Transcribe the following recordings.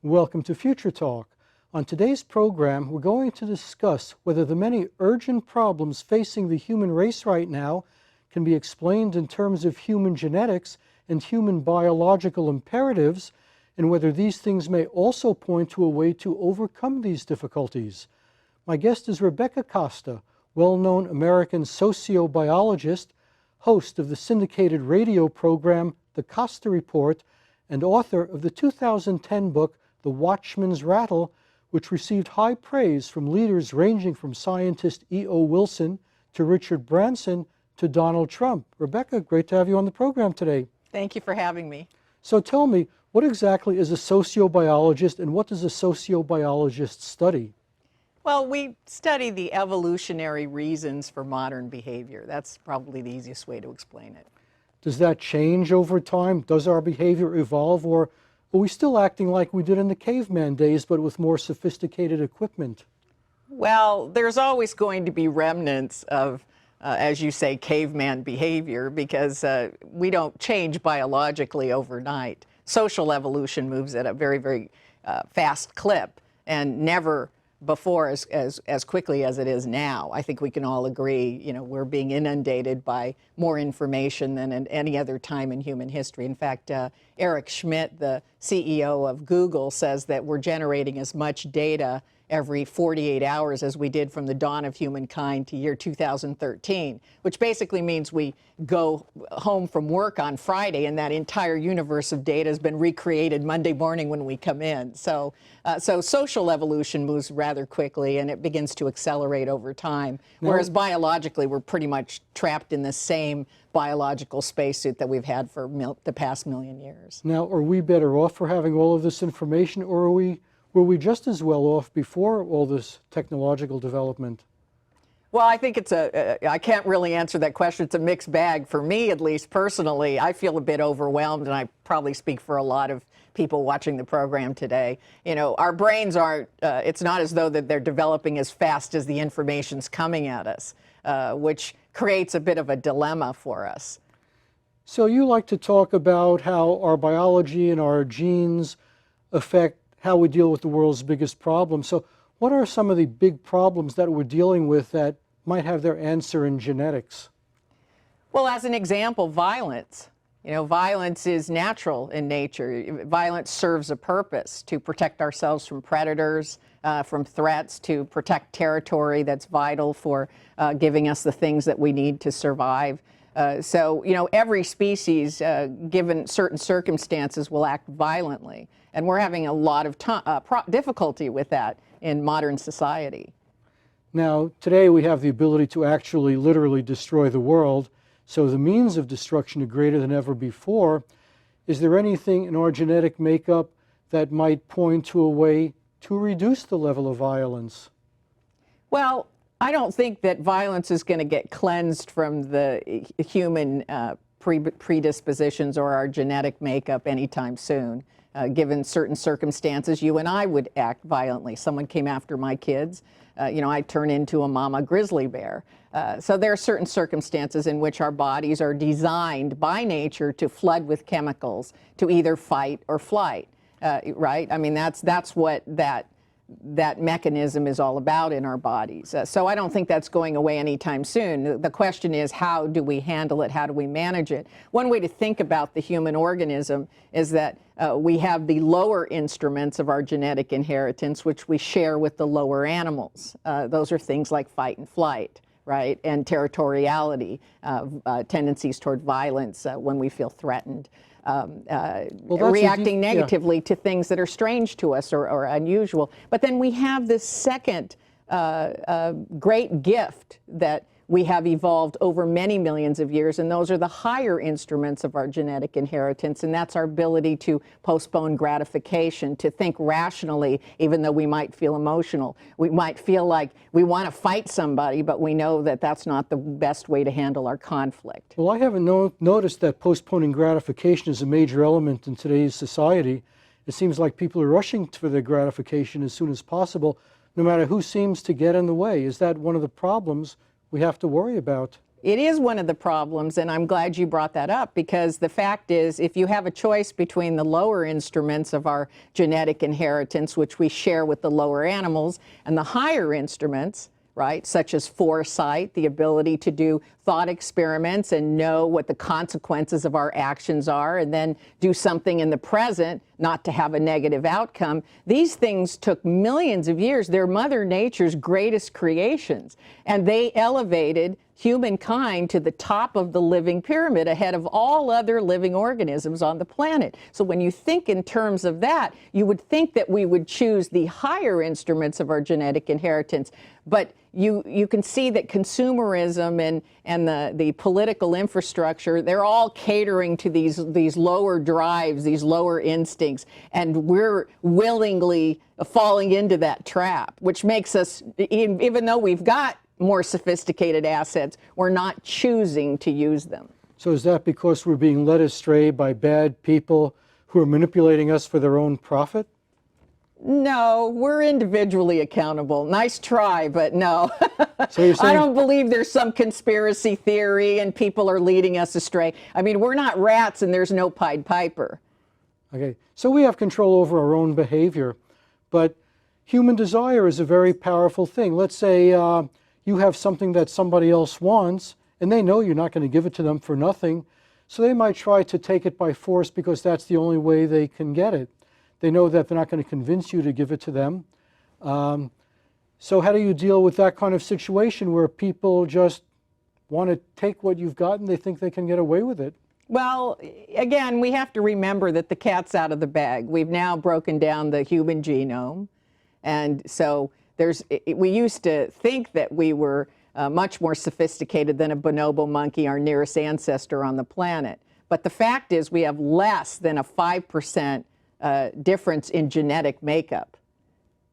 Welcome to Future Talk. On today's program, we're going to discuss whether the many urgent problems facing the human race right now can be explained in terms of human genetics and human biological imperatives, and whether these things may also point to a way to overcome these difficulties. My guest is Rebecca Costa, well-known American sociobiologist, host of the syndicated radio program The Costa Report, and author of the 2010 book The Watchman's Rattle, which received high praise from leaders ranging from scientist E.O. Wilson to Richard Branson to Donald Trump. Rebecca, great to have you on the program today. Thank you for having me. So tell me, what exactly is a sociobiologist and what does a sociobiologist study? Well, we study the evolutionary reasons for modern behavior. That's probably the easiest way to explain it. Does that change over time? Does our behavior evolve, or are we still acting like we did in the caveman days, but with more sophisticated equipment? Well, there's always going to be remnants of, as you say, caveman behavior, because we don't change biologically overnight. Social evolution moves at a very, very fast clip, and never before as quickly as it is now. I think we can all agree, we're being inundated by more information than at any other time in human history. In fact, Eric Schmidt, the CEO of Google, says that we're generating as much data every 48 hours as we did from the dawn of humankind to year 2013, which basically means we go home from work on Friday and that entire universe of data has been recreated Monday morning when we come in. So social evolution moves rather quickly and it begins to accelerate over time, whereas biologically we're pretty much trapped in the same biological spacesuit that we've had for the past million years. Now, are we better off for having all of this information, or were we just as well off before all this technological development? Well, I think I can't really answer that question. It's a mixed bag. For me, at least personally, I feel a bit overwhelmed, and I probably speak for a lot of people watching the program today. Our brains aren't, it's not as though that they're developing as fast as the information's coming at us, which creates a bit of a dilemma for us. So you like to talk about how our biology and our genes affect how we deal with the world's biggest problems. So what are some of the big problems that we're dealing with that might have their answer in genetics? Well, as an example, violence. Violence is natural in nature. Violence serves a purpose to protect ourselves from predators, from threats, to protect territory that's vital for giving us the things that we need to survive. So every species, given certain circumstances, will act violently. And we're having a lot of difficulty with that in modern society. Now, today we have the ability to actually literally destroy the world, so the means of destruction are greater than ever before. Is there anything in our genetic makeup that might point to a way to reduce the level of violence? Well, I don't think that violence is going to get cleansed from the human predispositions or our genetic makeup anytime soon. Given certain circumstances, you and I would act violently. Someone came after my kids, I'd turn into a mama grizzly bear. So there are certain circumstances in which our bodies are designed by nature to flood with chemicals to either fight or flight, right? I mean, that's what that mechanism is all about in our bodies. So I don't think that's going away anytime soon. The question is, how do we handle it? How do we manage it? One way to think about the human organism is that we have the lower instruments of our genetic inheritance, which we share with the lower animals. Those are things like fight and flight, right? And territoriality, tendencies toward violence when we feel threatened. Reacting negatively to things that are strange to us or unusual. But then we have this second great gift that we have evolved over many millions of years, and those are the higher instruments of our genetic inheritance, and that's our ability to postpone gratification, to think rationally, even though we might feel emotional. We might feel like we want to fight somebody, but we know that that's not the best way to handle our conflict. Well, I haven't noticed that postponing gratification is a major element in today's society. It seems like people are rushing for their gratification as soon as possible, no matter who seems to get in the way. Is that one of the problems we have to worry about? It is one of the problems, and I'm glad you brought that up, because the fact is, if you have a choice between the lower instruments of our genetic inheritance, which we share with the lower animals, and the higher instruments, right, such as foresight, the ability to do thought experiments and know what the consequences of our actions are, and then do something in the present not to have a negative outcome. These things took millions of years. They're Mother Nature's greatest creations, and they elevated humankind to the top of the living pyramid ahead of all other living organisms on the planet. So when you think in terms of that, you would think that we would choose the higher instruments of our genetic inheritance. But you can see that consumerism and the political infrastructure, they're all catering to these lower drives, these lower instincts, and we're willingly falling into that trap, which makes us, even though we've got more sophisticated assets, we're not choosing to use them. So is that because we're being led astray by bad people who are manipulating us for their own profit? No, we're individually accountable. Nice try, but no. So you're saying, I don't believe there's some conspiracy theory and people are leading us astray. I mean, we're not rats and there's no Pied Piper. okay, so we have control over our own behavior, but human desire is a very powerful thing. Let's say you have something that somebody else wants, and they know you're not going to give it to them for nothing, so they might try to take it by force because that's the only way they can get it. They know that they're not going to convince you to give it to them. So how do you deal with that kind of situation where people just want to take what you've got and they think they can get away with it? Well, again, we have to remember that the cat's out of the bag. We've now broken down the human genome. And so we used to think that we were much more sophisticated than a bonobo monkey, our nearest ancestor on the planet. But the fact is we have less than a 5% difference in genetic makeup.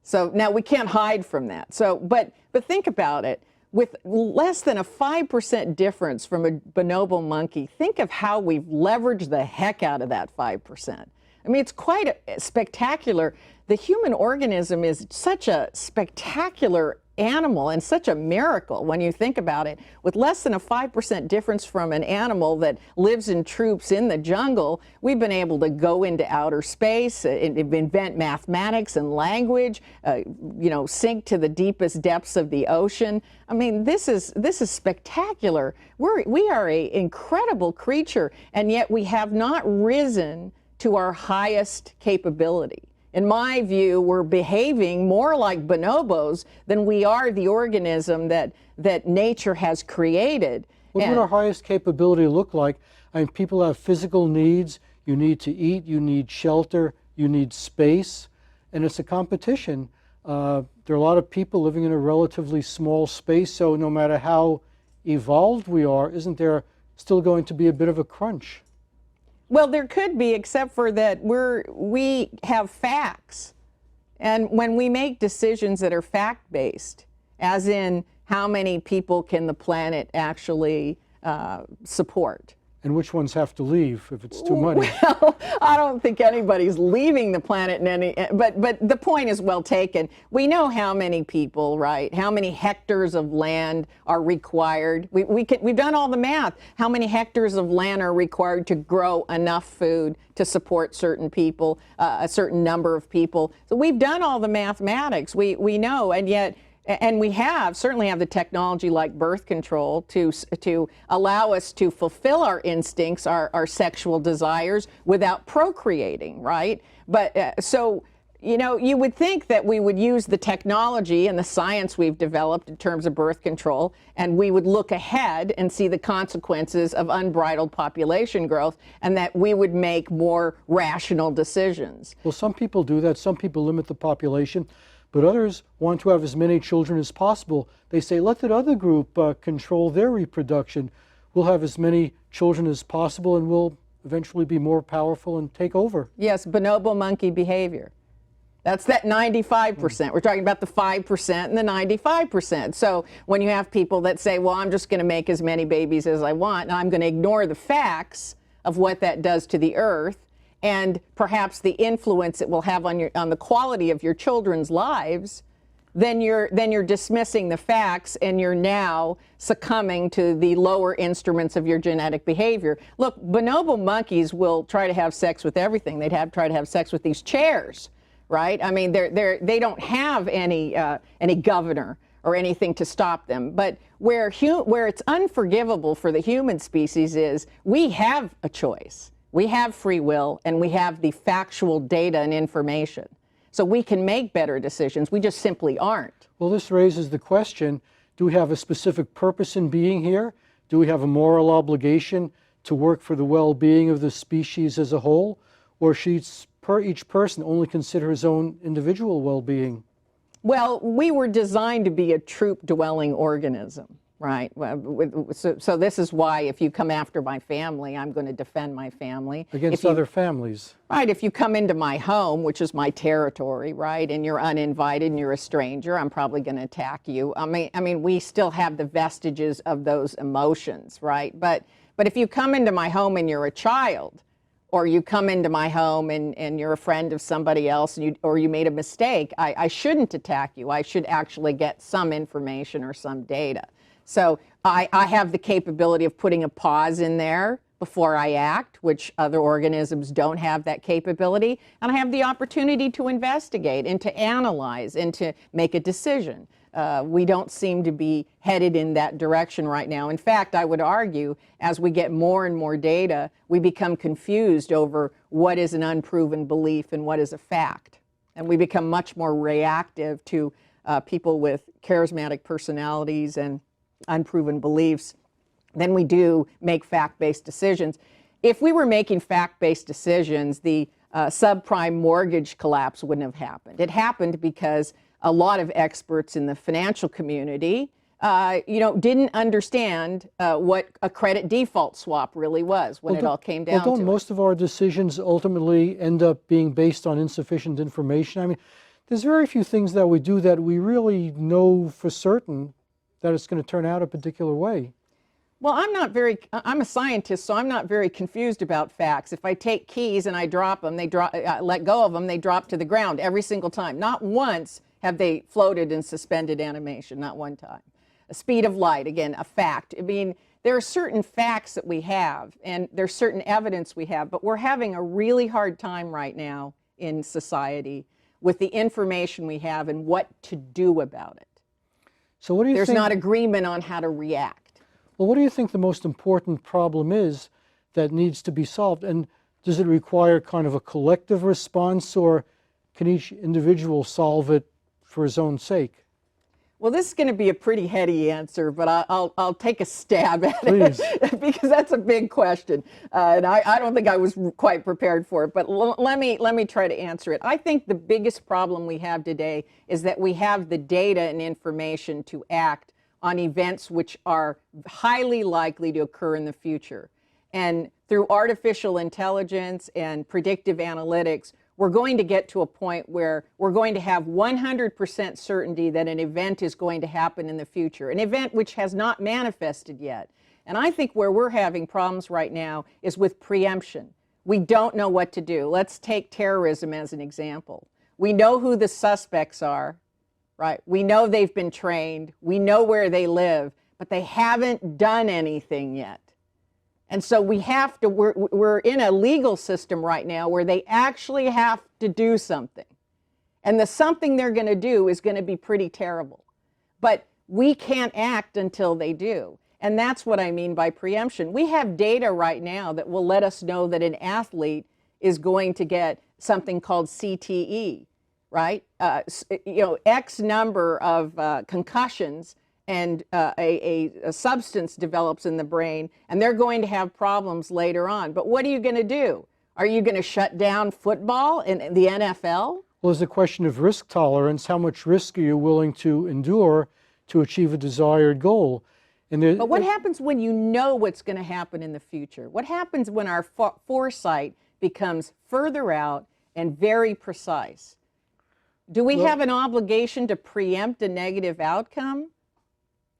So now we can't hide from that. So, but think about it. With less than a 5% difference from a bonobo monkey, think of how we've leveraged the heck out of that 5%. I mean, it's quite spectacular. The human organism is such a spectacular animal and such a miracle when you think about it. With less than a 5% difference from an animal that lives in troops in the jungle, we've been able to go into outer space, invent mathematics and language, sink to the deepest depths of the ocean. I mean, this is spectacular. We are an incredible creature, and yet we have not risen to our highest capability. In my view, we're behaving more like bonobos than we are the organism that nature has created. What would our highest capability look like? I mean, people have physical needs. You need to eat, you need shelter, you need space, and it's a competition. There are a lot of people living in a relatively small space, so no matter how evolved we are, isn't there still going to be a bit of a crunch? Well, there could be, except for that we have facts. And when we make decisions that are fact-based, as in how many people can the planet actually support, And which ones have to leave if it's too many? Well, I don't think anybody's leaving the planet in any, but the point is well taken. We know how many people, right? How many hectares of land are required. We've done all the math. How many hectares of land are required to grow enough food to support certain people, a certain number of people? So we've done all the mathematics. We know, and yet. And we certainly have the technology like birth control to allow us to fulfill our instincts, our sexual desires without procreating, right? But so, you would think that we would use the technology and the science we've developed in terms of birth control, and we would look ahead and see the consequences of unbridled population growth, and that we would make more rational decisions. Well, some people do that. Some people limit the population. But others want to have as many children as possible. They say, let that other group control their reproduction. We'll have as many children as possible and we'll eventually be more powerful and take over. Yes, bonobo monkey behavior. That's that 95%. We're talking about the 5% and the 95%. So when you have people that say, well, I'm just going to make as many babies as I want, and I'm going to ignore the facts of what that does to the earth, and perhaps the influence it will have on the quality of your children's lives, then you're dismissing the facts, and you're now succumbing to the lower instruments of your genetic behavior. Look, bonobo monkeys will try to have sex with everything. They'd try to have sex with these chairs, right? I mean, they don't have any governor or anything to stop them. But where it's unforgivable for the human species is we have a choice. We have free will, and we have the factual data and information. So we can make better decisions. We just simply aren't. Well, this raises the question, do we have a specific purpose in being here? Do we have a moral obligation to work for the well-being of the species as a whole? Or should each person only consider his own individual well-being? Well, we were designed to be a troop-dwelling organism, right? So this is why if you come after my family, I'm going to defend my family. Against other families. Right, if you come into my home, which is my territory, right, and you're uninvited and you're a stranger, I'm probably going to attack you. I mean, we still have the vestiges of those emotions, right? But if you come into my home and you're a child, or you come into my home and you're a friend of somebody else, or you made a mistake, I shouldn't attack you. I should actually get some information or some data. So I have the capability of putting a pause in there before I act, which other organisms don't have that capability. And I have the opportunity to investigate and to analyze and to make a decision. We don't seem to be headed in that direction right now. In fact, I would argue as we get more and more data, we become confused over what is an unproven belief and what is a fact. And we become much more reactive to people with charismatic personalities and unproven beliefs than we do make fact-based decisions. If we were making fact-based decisions, the subprime mortgage collapse wouldn't have happened. It happened because a lot of experts in the financial community, didn't understand what a credit default swap really was when it all came down to it. Well, don't most of our decisions ultimately end up being based on insufficient information? I mean, there's very few things that we do that we really know for certain that it's going to turn out a particular way. Well, I'm a scientist, so I'm not very confused about facts. If I take keys and I drop them, let go of them, they drop to the ground every single time. Not once have they floated in suspended animation, not one time. A speed of light, again, a fact. I mean, there are certain facts that we have, and there's certain evidence we have, but we're having a really hard time right now in society with the information we have and what to do about it. So what do you think? There's not agreement on how to react. Well, what do you think the most important problem is that needs to be solved? And does it require kind of a collective response, or can each individual solve it for his own sake? Well, this is going to be a pretty heady answer, but I'll take a stab at Please. it because that's a big question, and I don't think I was quite prepared for it. But let me try to answer it. I think the biggest problem we have today is that we have the data and information to act on events which are highly likely to occur in the future, and through artificial intelligence and predictive analytics, we're going to get to a point where we're going to have 100% certainty that an event is going to happen in the future, an event which has not manifested yet. And I think where we're having problems right now is with preemption. We don't know what to do. Let's take terrorism as an example. We know who the suspects are, right? We know they've been trained. We know where they live, but they haven't done anything yet. And so we're in a legal system right now where they actually have to do something. And the something they're going to do is going to be pretty terrible. But we can't act until they do. And that's what I mean by preemption. We have data right now that will let us know that an athlete is going to get something called CTE, right? X number of concussions, and a substance develops in the brain, and they're going to have problems later on. But what are you going to do? Are you going to shut down football in the NFL? Well, it's a question of risk tolerance. How much risk are you willing to endure to achieve a desired goal? But what happens when you know what's going to happen in the future? What happens when our foresight becomes further out and very precise? Do we have an obligation to preempt a negative outcome?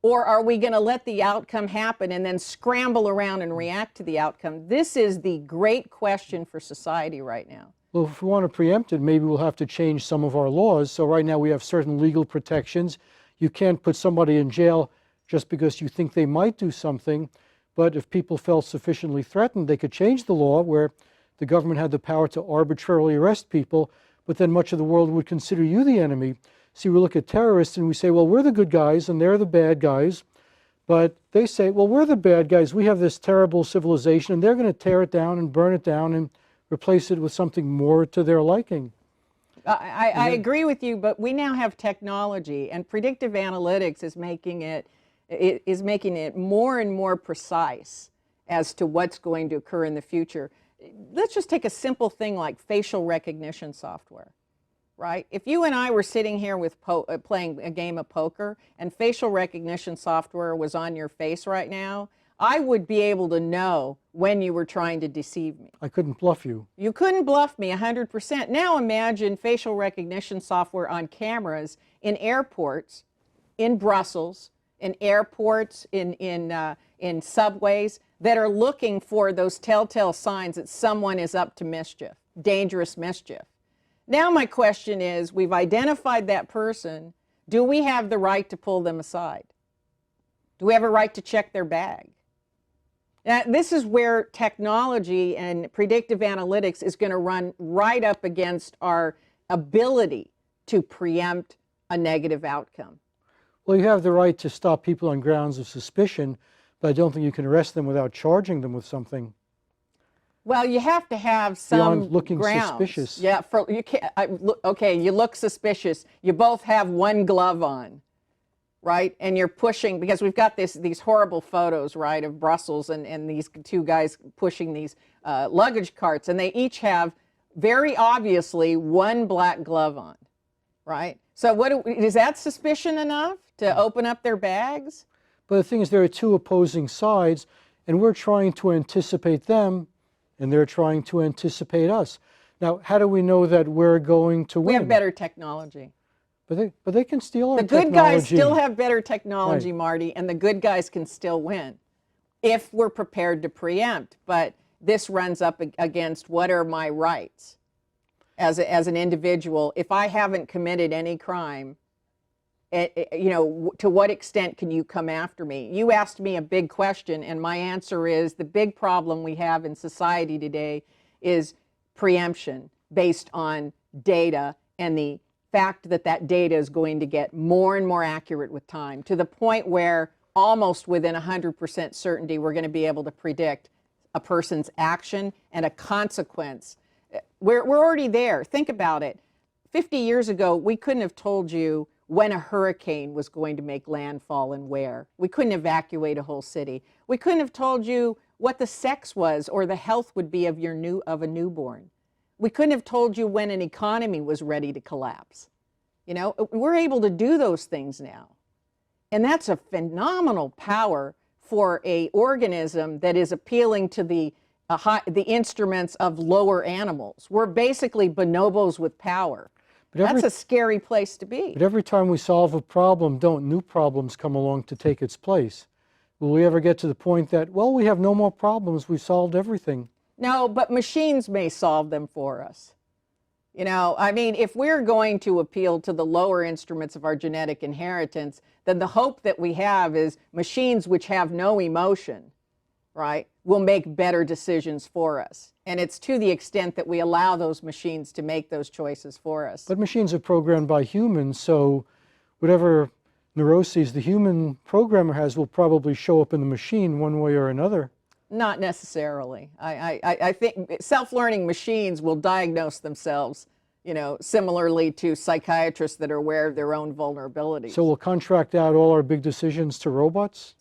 Or are we going to let the outcome happen and then scramble around and react to the outcome? This is the great question for society right now. Well, if we want to preempt it, maybe we'll have to change some of our laws. So right now we have certain legal protections. You can't put somebody in jail just because you think they might do something. But if people felt sufficiently threatened, they could change the law where the government had the power to arbitrarily arrest people, but then much of the world would consider you the enemy. See, we look at terrorists and we say, well, we're the good guys and they're the bad guys. But they say, well, we're the bad guys. We have this terrible civilization and they're going to tear it down and burn it down and replace it with something more to their liking. I agree with you, but we now have technology, and predictive analytics is making it more and more precise as to what's going to occur in the future. Let's just take a simple thing like facial recognition software, right? If you and I were sitting here with playing a game of poker and facial recognition software was on your face right now, I would be able to know when you were trying to deceive me. I couldn't bluff you. You couldn't bluff me 100%. Now imagine facial recognition software on cameras in airports, in Brussels, in airports, in subways that are looking for those telltale signs that someone is up to mischief, dangerous mischief. Now my question is, we've identified that person. Do we have the right to pull them aside? Do we have a right to check their bag? Now, this is where technology and predictive analytics is going to run right up against our ability to preempt a negative outcome. Well, you have the right to stop people on grounds of suspicion, but I don't think you can arrest them without charging them with something. Well, you have to have some beyond looking grounds. Suspicious. Yeah, you can't. Okay, you look suspicious. You both have one glove on, right? And you're pushing, because we've got these horrible photos, right, of Brussels and these two guys pushing these luggage carts, and they each have very obviously one black glove on, right? So is that suspicion enough to open up their bags? But the thing is, there are two opposing sides, and we're trying to anticipate them, and they're trying to anticipate us. Now, how do we know that we're going to win? We have better technology. But they can steal our The technology. good guys still have better technology, Right. Marty, and the good guys can still win if we're prepared to preempt. But this runs up against what are my rights as an individual. If I haven't committed any crime, to what extent can you come after me? You asked me a big question, and my answer is the big problem we have in society today is preemption based on data, and the fact that that data is going to get more and more accurate with time, to the point where almost within 100% certainty we're going to be able to predict a person's action and a consequence. We're already there. Think about it. 50 years ago, we couldn't have told you when a hurricane was going to make landfall and where. We couldn't evacuate a whole city. We couldn't have told you what the sex was or the health would be of a newborn. We couldn't have told you when an economy was ready to collapse. We're able to do those things now. And that's a phenomenal power for an organism that is appealing to the instruments of lower animals. We're basically bonobos with power. That's a scary place to be. But every time we solve a problem, don't new problems come along to take its place? Will we ever get to the point that, well, we have no more problems, we've solved everything? No, but machines may solve them for us. If we're going to appeal to the lower instruments of our genetic inheritance, then the hope that we have is machines which have no emotion, right, will make better decisions for us. And it's to the extent that we allow those machines to make those choices for us. But machines are programmed by humans, so whatever neuroses the human programmer has will probably show up in the machine one way or another. Not necessarily. I think self-learning machines will diagnose themselves, similarly to psychiatrists that are aware of their own vulnerabilities. So we'll contract out all our big decisions to robots?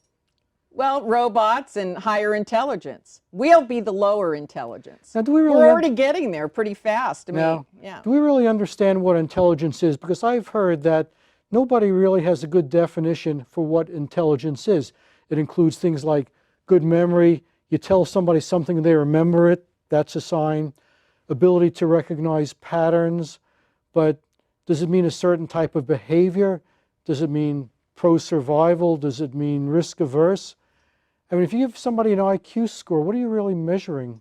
Well, robots and higher intelligence. We'll be the lower intelligence. Now, we're already getting there pretty fast. Do we really understand what intelligence is? Because I've heard that nobody really has a good definition for what intelligence is. It includes things like good memory. You tell somebody something and they remember it, that's a sign. Ability to recognize patterns. But does it mean a certain type of behavior? Does it mean pro-survival? Does it mean risk-averse? If you give somebody an IQ score, what are you really measuring?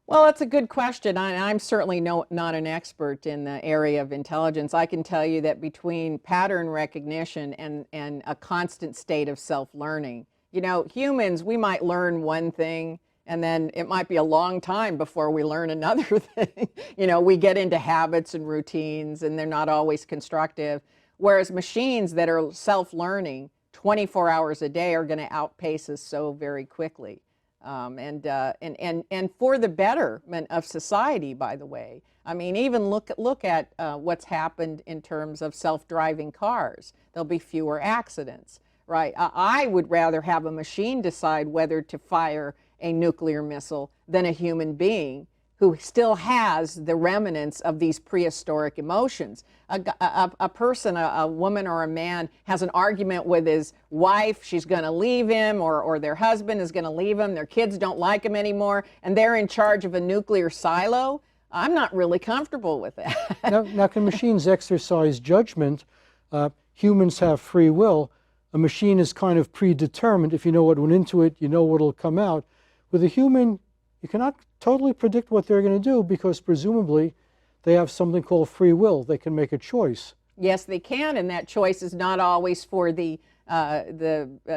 Well, that's a good question. I'm certainly not an expert in the area of intelligence. I can tell you that between pattern recognition and a constant state of self-learning, humans, we might learn one thing and then it might be a long time before we learn another thing. We get into habits and routines and they're not always constructive. Whereas machines that are self-learning 24 hours a day are going to outpace us so very quickly. And for the betterment of society, by the way. I mean, even look at what's happened in terms of self-driving cars. There'll be fewer accidents, right? I would rather have a machine decide whether to fire a nuclear missile than a human being who still has the remnants of these prehistoric emotions. A person, a woman or a man, has an argument with his wife, she's going to leave him, or their husband is going to leave him, their kids don't like him anymore, and they're in charge of a nuclear silo. I'm not really comfortable with that. Now, can machines exercise judgment? Humans have free will. A machine is kind of predetermined. If you know what went into it, you know what will come out. With a human, you cannot totally predict what they're going to do because presumably they have something called free will. They can make a choice. Yes, they can, and that choice is not always for the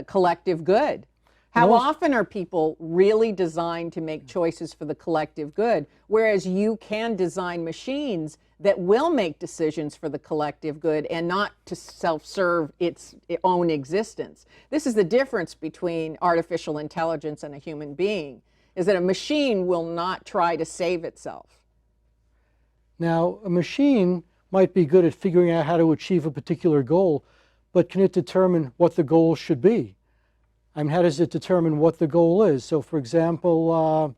collective good. How often are people really designed to make choices for the collective good, whereas you can design machines that will make decisions for the collective good and not to self-serve its own existence? This is the difference between artificial intelligence and a human being, is that a machine will not try to save itself. Now, a machine might be good at figuring out how to achieve a particular goal, but can it determine what the goal should be? I mean, how does it determine what the goal is? So, for example,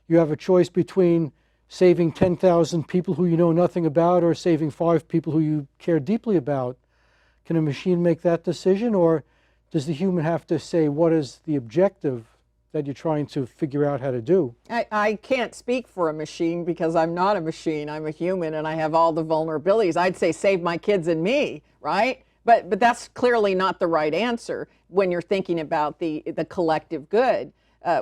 you have a choice between saving 10,000 people who you know nothing about or saving 5 people who you care deeply about. Can a machine make that decision, or does the human have to say what is the objective that you're trying to figure out how to do? I can't speak for a machine because I'm not a machine. I'm a human and I have all the vulnerabilities. I'd say save my kids and me, right? But that's clearly not the right answer when you're thinking about the collective good.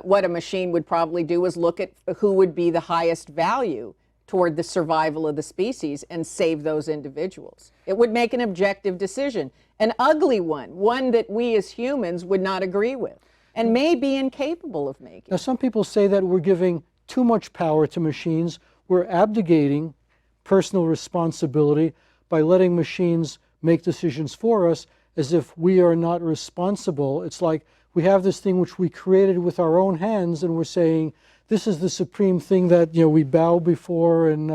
What a machine would probably do is look at who would be the highest value toward the survival of the species and save those individuals. It would make an objective decision, an ugly one that we as humans would not agree with and may be incapable of making. Now, some people say that we're giving too much power to machines. We're abdicating personal responsibility by letting machines make decisions for us as if we are not responsible. It's like we have this thing which we created with our own hands, and we're saying this is the supreme thing that we bow before and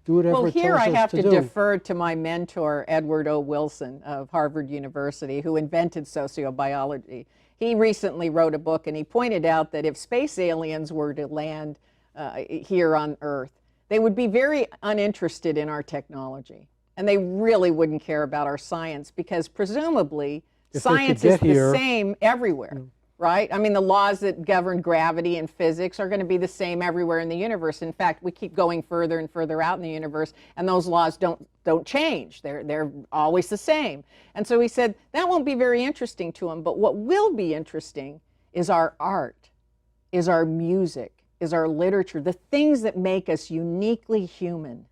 do whatever it tells us to do. Well, here I have to defer to my mentor, Edward O. Wilson of Harvard University, who invented sociobiology. He recently wrote a book, and he pointed out that if space aliens were to land here on Earth, they would be very uninterested in our technology. And they really wouldn't care about our science because presumably science is the same everywhere, right? I mean, the laws that govern gravity and physics are going to be the same everywhere in the universe. In fact, we keep going further and further out in the universe, and those laws don't change. They're always the same. And so he said that won't be very interesting to him, but what will be interesting is our art, is our music, is our literature, the things that make us uniquely human.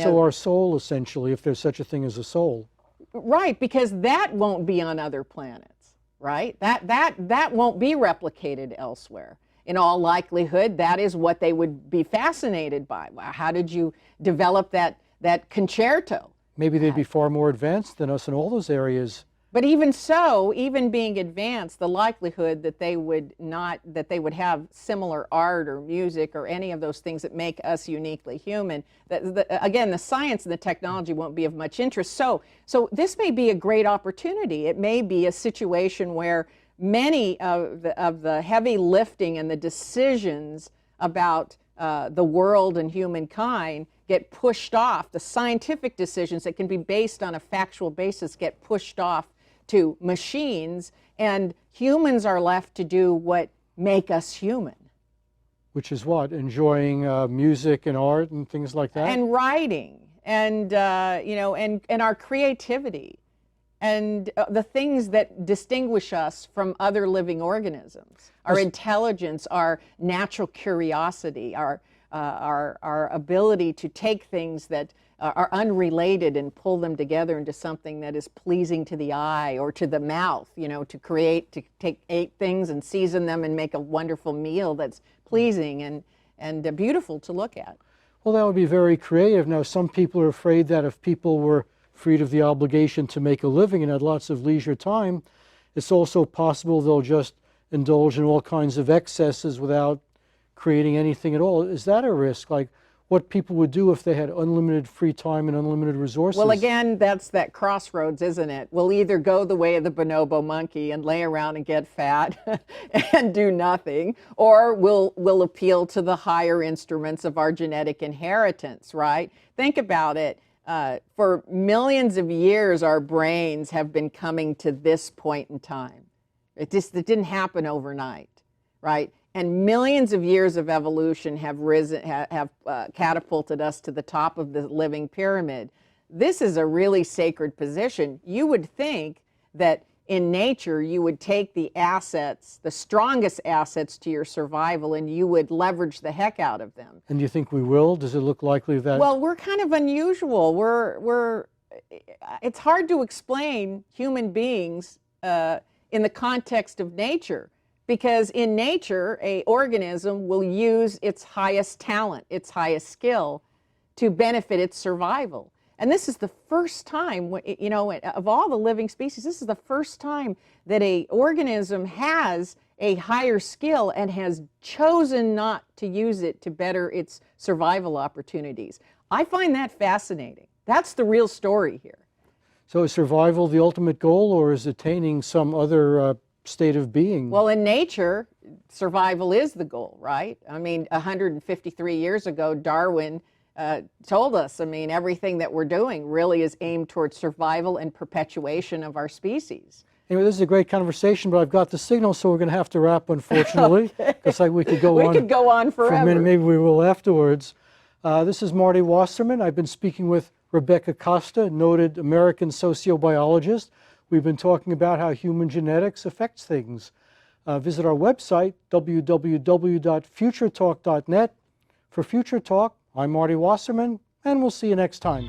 So our soul, essentially, if there's such a thing as a soul. Right, because that won't be on other planets, right? That won't be replicated elsewhere. In all likelihood, that is what they would be fascinated by. Wow, how did you develop that concerto? Maybe they'd be far more advanced than us in all those areas. But even so, even being advanced, the likelihood that they would have similar art or music or any of those things that make us uniquely human, again, the science and the technology won't be of much interest. So this may be a great opportunity. It may be a situation where many of the heavy lifting and the decisions about the world and humankind get pushed off. The scientific decisions that can be based on a factual basis get pushed off to machines, and humans are left to do what make us human. Which is what? Enjoying music and art and things like that? And writing, and and our creativity. and the things that distinguish us from other living organisms. Our intelligence, our natural curiosity, our ability to take things that are unrelated and pull them together into something that is pleasing to the eye or to the mouth, you know, to take 8 things and season them and make a wonderful meal that's pleasing and beautiful to look at. Well, that would be very creative. Now, some people are afraid that if people were freed of the obligation to make a living and had lots of leisure time, it's also possible they'll just indulge in all kinds of excesses without creating anything at all. Is that a risk? Like what people would do if they had unlimited free time and unlimited resources? Well, again, that's that crossroads, isn't it? We'll either go the way of the bonobo monkey and lay around and get fat and do nothing, or we'll appeal to the higher instruments of our genetic inheritance, right? Think about it. For millions of years, our brains have been coming to this point in time. It didn't happen overnight, right? And millions of years of evolution have catapulted us to the top of the living pyramid. This is a really sacred position. You would think that in nature you would take the assets, the strongest assets to your survival, and you would leverage the heck out of them. And do you think we will? Does it look likely that? Well, we're kind of unusual. It's hard to explain human beings in the context of nature. Because in nature, an organism will use its highest talent, its highest skill, to benefit its survival. And this is the first time, you know, of all the living species, this is the first time that an organism has a higher skill and has chosen not to use it to better its survival opportunities. I find that fascinating. That's the real story here. So is survival the ultimate goal, or is attaining some other state of being? Well, in nature, survival is the goal, right? I mean, 153 years ago, Darwin told us, I mean, everything that we're doing really is aimed towards survival and perpetuation of our species. Anyway, this is a great conversation, but I've got the signal, so we're going to have to wrap, unfortunately. Because we could go on. We could go on forever. For a minute, maybe we will afterwards. This is Marty Wasserman. I've been speaking with Rebecca Costa, noted American sociobiologist. We've been talking about how human genetics affects things. Visit our website, www.futuretalk.net. For Future Talk, I'm Marty Wasserman, and we'll see you next time.